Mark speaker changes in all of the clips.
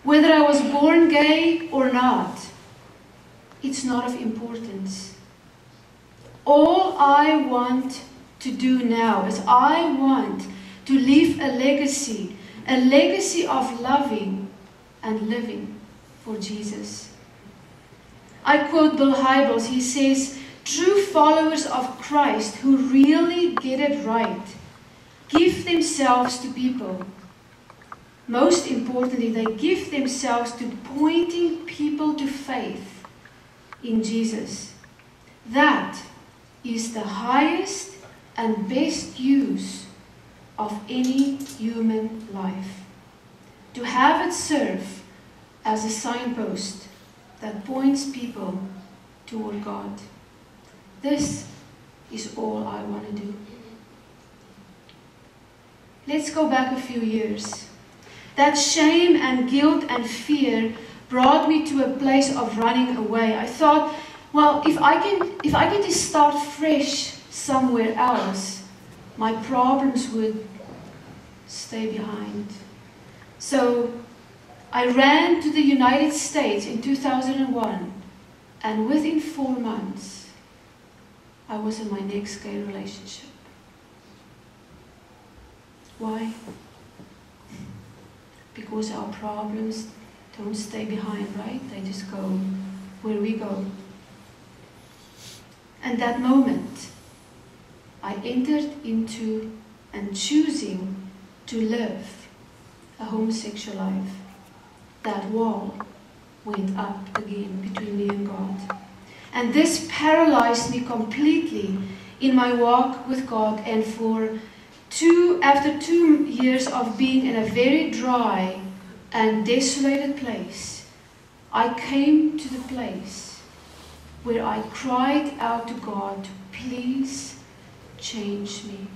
Speaker 1: Whether I was born gay or not, it's not of importance. All I want to do now is I want to leave a legacy of loving and living for Jesus. I quote Bill Hybels. He says, "True followers of Christ who really get it right give themselves to people. Most importantly, they give themselves to pointing people to faith in Jesus. That is the highest and best use of any human life. To have it serve as a signpost that points people toward God. This is all I want to do." Let's go back a few years. That shame and guilt and fear brought me to a place of running away. I thought, well, if I can just start fresh somewhere else, my problems would stay behind. So I ran to the United States in 2001, and within 4 months, I was in my next gay relationship. Why? Because our problems don't stay behind, right? They just go where we go. And that moment, I entered into and choosing to live a homosexual life. That wall went up again between me and God. And this paralyzed me completely in my walk with God, and after 2 years of being in a very dry and desolated place, I came to the place where I cried out to God, "Please change me."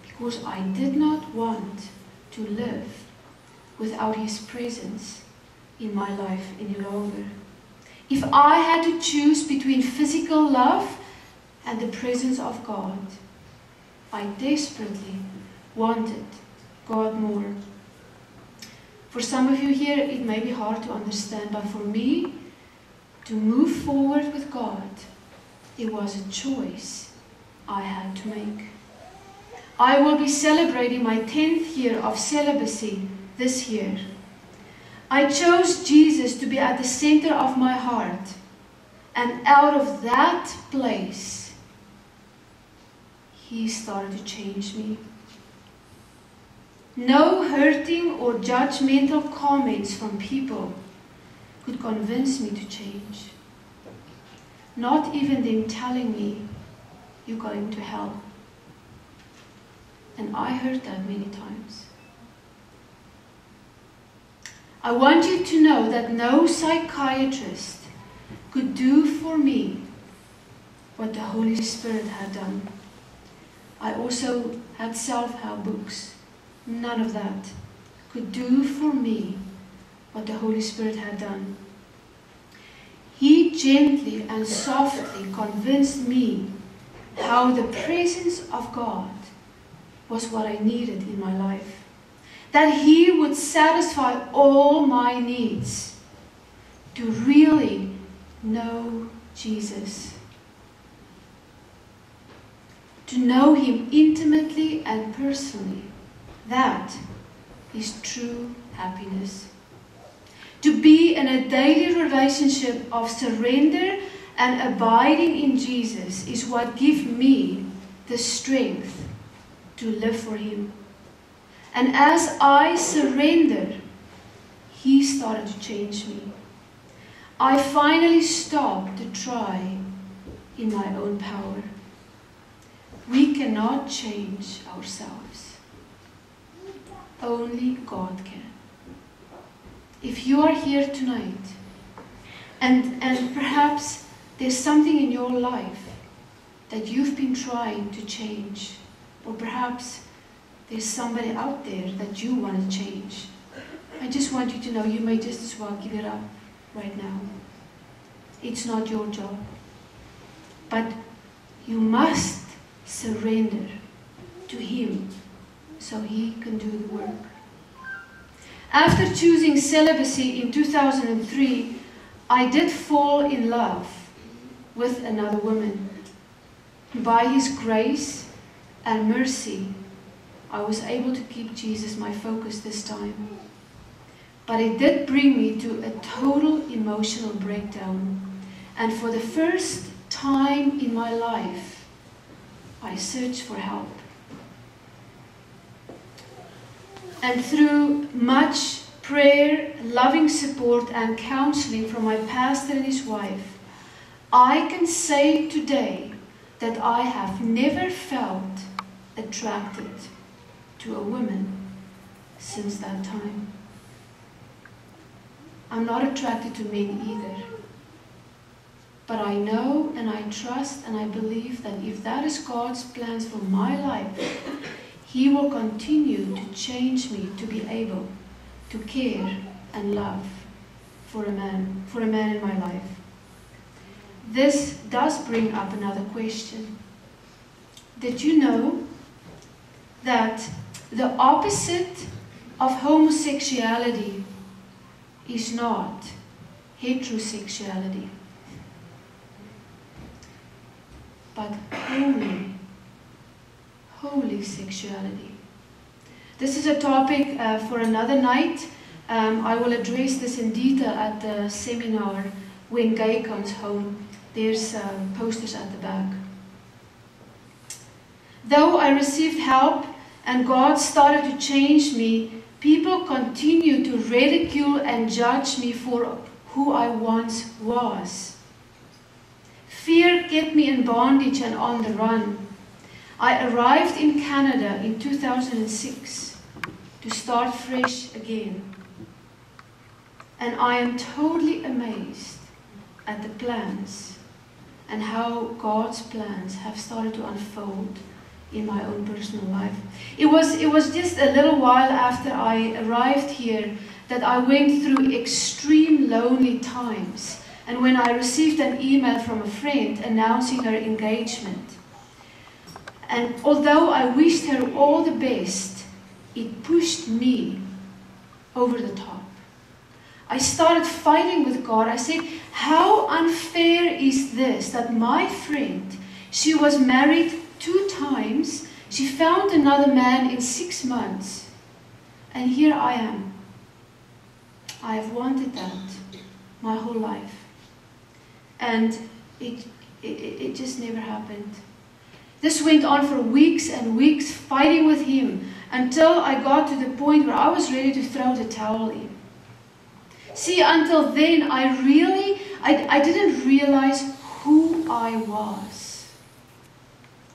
Speaker 1: Because I did not want to live without His presence in my life any longer. If I had to choose between physical love and the presence of God, I desperately wanted God more. For some of you here, it may be hard to understand, but for me, to move forward with God, it was a choice I had to make. I will be celebrating my 10th year of celibacy this year. I chose Jesus to be at the center of my heart, and out of that place, He started to change me. No hurting or judgmental comments from people could convince me to change. Not even them telling me, "You're going to hell." And I heard that many times. I want you to know that no psychiatrist could do for me what the Holy Spirit had done. I also had self-help books. None of that could do for me what the Holy Spirit had done. He gently and softly convinced me how the presence of God was what I needed in my life. That He would satisfy all my needs to really know Jesus. To know Him intimately and personally. That is true happiness. To be in a daily relationship of surrender and abiding in Jesus is what gives me the strength to live for Him. And as I surrendered, He started to change me. I finally stopped to try in my own power. We cannot change ourselves. Only God can. If you are here tonight, and perhaps there's something in your life that you've been trying to change, or perhaps there's somebody out there that you want to change, I just want you to know you may just as well give it up right now. It's not your job. But you must surrender to Him so He can do the work. After choosing celibacy in 2003, I did fall in love with another woman. By His grace and mercy, I was able to keep Jesus my focus this time. But it did bring me to a total emotional breakdown. And for the first time in my life, I searched for help. And through much prayer, loving support, and counseling from my pastor and his wife, I can say today that I have never felt attracted to a woman since that time. I'm not attracted to men either. But I know and I trust and I believe that if that is God's plans for my life, He will continue to change me to be able to care and love for a man in my life. This does bring up another question. Did you know that the opposite of homosexuality is not heterosexuality, but holy sexuality? This is a topic for another night. I will address this in detail at the seminar when Gay comes home. There's posters at the back. Though I received help and God started to change me, people continue to ridicule and judge me for who I once was. Fear kept me in bondage and on the run. I arrived in Canada in 2006 to start fresh again. And I am totally amazed at the plans and how God's plans have started to unfold in my own personal life. It was just a little while after I arrived here that I went through extreme lonely times, and when I received an email from a friend announcing her engagement. And although I wished her all the best, it pushed me over the top. I started fighting with God. I said, how unfair is this that my friend, she was married 2 times, she found another man in 6 months, and here I am. I have wanted that my whole life, and it just never happened. This went on for weeks and weeks, fighting with him, until I got to the point where I was ready to throw the towel in. See, until then, I didn't realize who I was.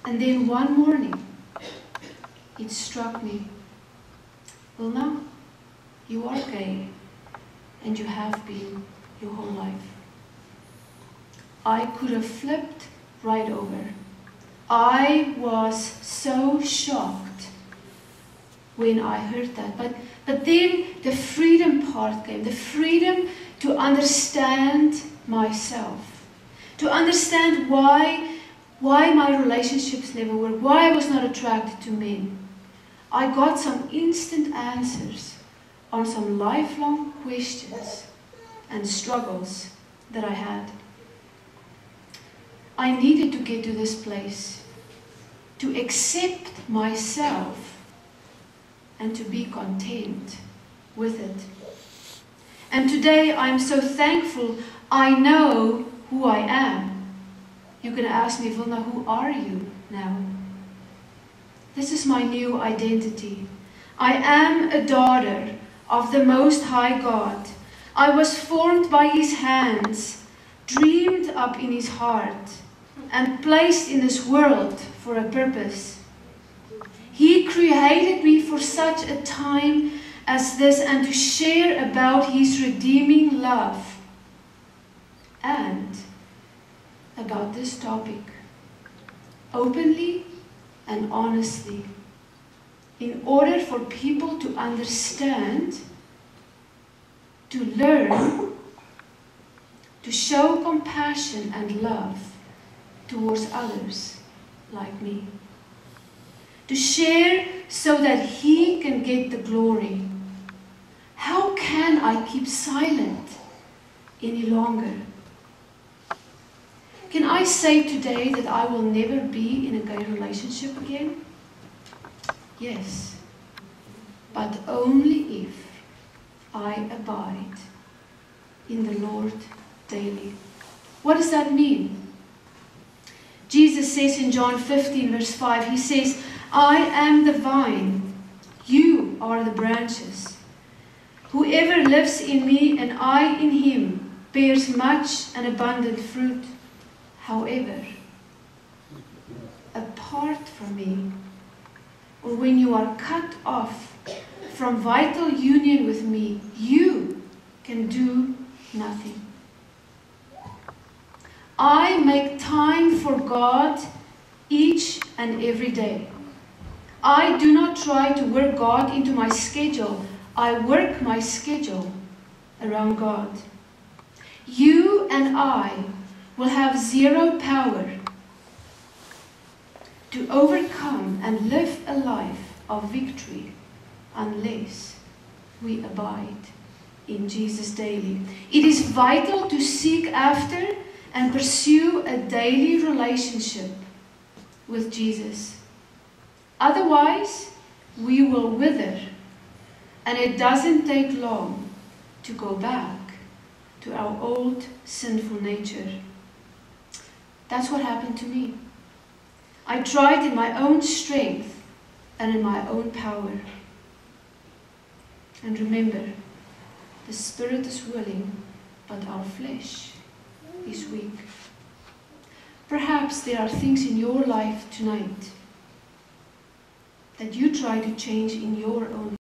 Speaker 1: And then one morning, it struck me. Wilna, you are gay, and you have been your whole life. I could have flipped right over. I was so shocked when I heard that. But then the freedom part came, the freedom to understand myself, to understand why my relationships never worked, why I was not attracted to men. I got some instant answers on some lifelong questions and struggles that I had. I needed to get to this place, to accept myself and to be content with it. And today I'm so thankful I know who I am. You're going to ask me, Wilna, who are you now? This is my new identity. I am a daughter of the Most High God. I was formed by His hands, dreamed up in His heart, and placed in this world for a purpose. He created me for such a time as this, and to share about His redeeming love and about this topic openly and honestly, in order for people to understand, to learn, to show compassion and love towards others like me, to share so that He can get the glory. How I keep silent any longer. Can I say today that I will never be in a gay relationship again? Yes, but only if I abide in the Lord daily. What does that mean? Jesus says in John 15 verse 5, he says, I am the vine, you are the branches. Whoever lives in me and I in him bears much and abundant fruit. However, apart from me, or when you are cut off from vital union with me, you can do nothing. I make time for God each and every day. I do not try to work God into my schedule. I work my schedule around God. You and I will have zero power to overcome and live a life of victory unless we abide in Jesus daily. It is vital to seek after and pursue a daily relationship with Jesus. Otherwise, we will wither, and it doesn't take long to go back to our old sinful nature. That's what happened to me. I tried in my own strength and in my own power. And remember, the spirit is willing, but our flesh is weak. Perhaps there are things in your life tonight that you try to change in your own